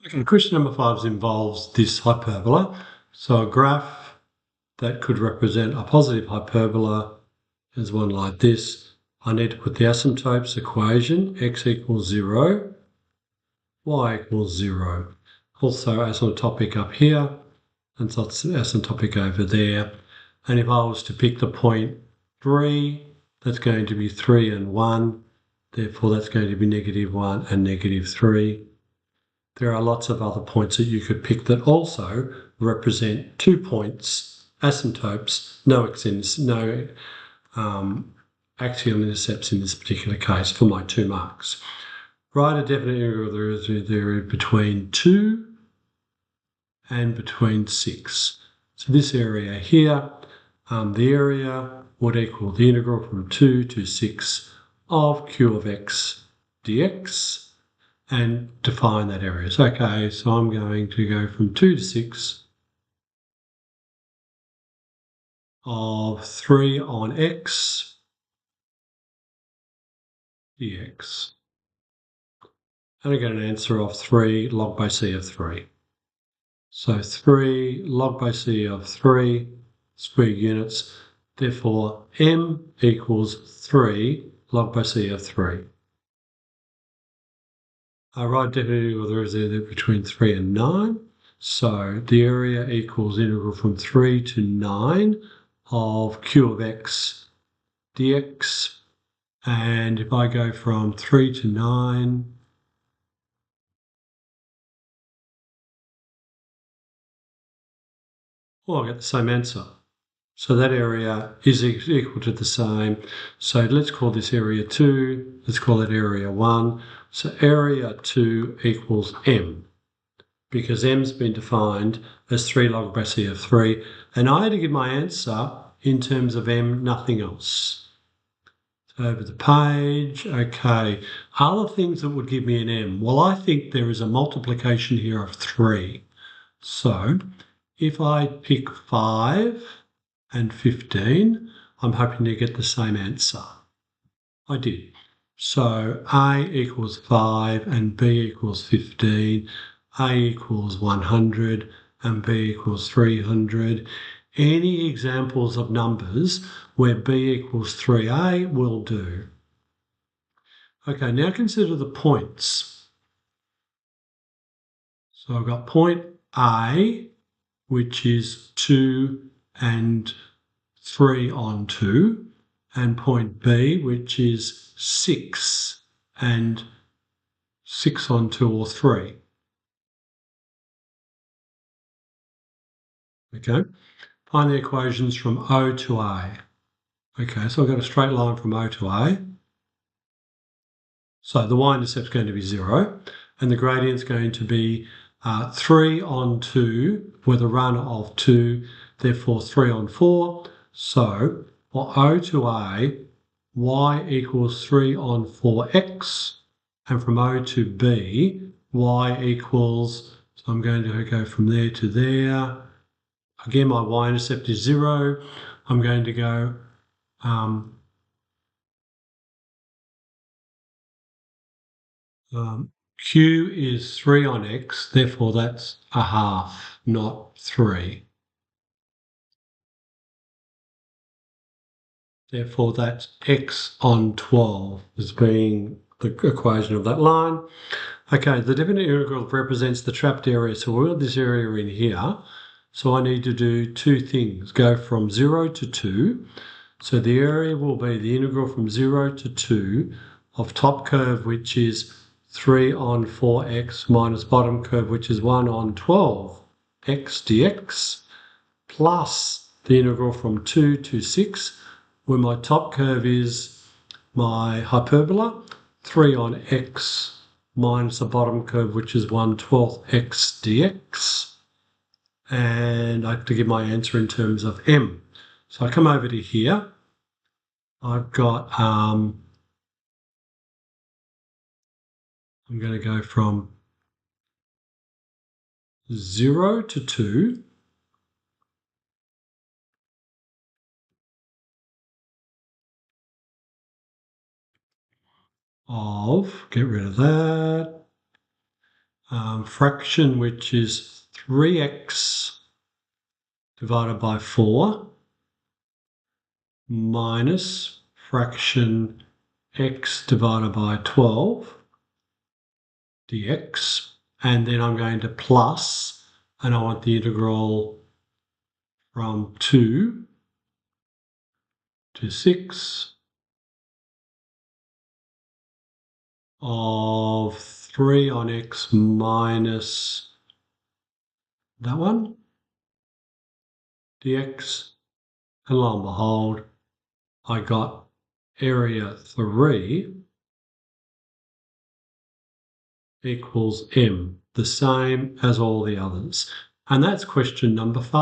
Okay, question number 5 involves this hyperbola. So a graph that could represent a positive hyperbola is one like this. I need to put the asymptotes equation, x equals 0, y equals 0. Also asymptotic up here, and so it's asymptotic over there. And if I was to pick the point 3, that's going to be 3 and 1. Therefore, that's going to be -1 and -3. There are lots of other points that you could pick that also represent 2 points, asymptotes, no axial intercepts in this particular case for my 2 marks. Write a definite area of the area between 2 and between 6. So this area here, the area would equal the integral from 2 to 6 of q of x dx. And define that area. So, okay, so I'm going to go from 2 to 6 of 3 on x dx. And I get an answer of 3 log by c of 3. So 3 log by c of 3 square units. Therefore, m equals 3 log by c of 3. I write definitely whether is there between 3 and 9. So the area equals integral from 3 to 9 of q of x dx. And if I go from 3 to 9, well, I get the same answer. So that area is equal to the same. So let's call this area 2. Let's call it area 1. So area 2 equals m, because m's been defined as 3 log by c of 3. And I had to give my answer in terms of m, nothing else. So over the page, okay. Other things that would give me an m. Well, I think there is a multiplication here of 3. So if I pick 5 and 15, I'm hoping to get the same answer. I did. So A equals 5 and B equals 15. A equals 100 and B equals 300. Any examples of numbers where B equals 3A will do. Okay, now consider the points. So I've got point A, which is 2 and 3 on 2, and point B, which is 6 and 6 on 2 or 3. Okay, find the equations from O to A. Okay, so I've got a straight line from O to A. So the y-intercept is going to be 0, and the gradient is going to be 3 on 2 with a run of 2, therefore 3 on 4. So for O to A, y equals 3 on 4x, and from O to B, y equals, so I'm going to go from there to there. Again, my y-intercept is 0. I'm going to go q is 3 on x, therefore that's a half, not 3. Therefore that's x on 12 as being the equation of that line. Okay, the definite integral represents the trapped area. So we've got this area in here. So I need to do 2 things. Go from 0 to 2. So the area will be the integral from 0 to 2 of top curve, which is 3 on 4x, minus bottom curve, which is 1 on 12x dx, plus the integral from 2 to 6, where my top curve is my hyperbola, 3 on x minus the bottom curve, which is 1/12 x dx. And I have to give my answer in terms of m. So I come over to here. I've got, I'm going to go from 0 to 2. Get rid of that. fraction which is 3x divided by 4 minus fraction x divided by 12 dx, and then I'm going to plus, and I want the integral from 2 to 6 of 3 on x minus that one dx, and lo and behold, I got area 3 equals m, the same as all the others. And that's question number 5.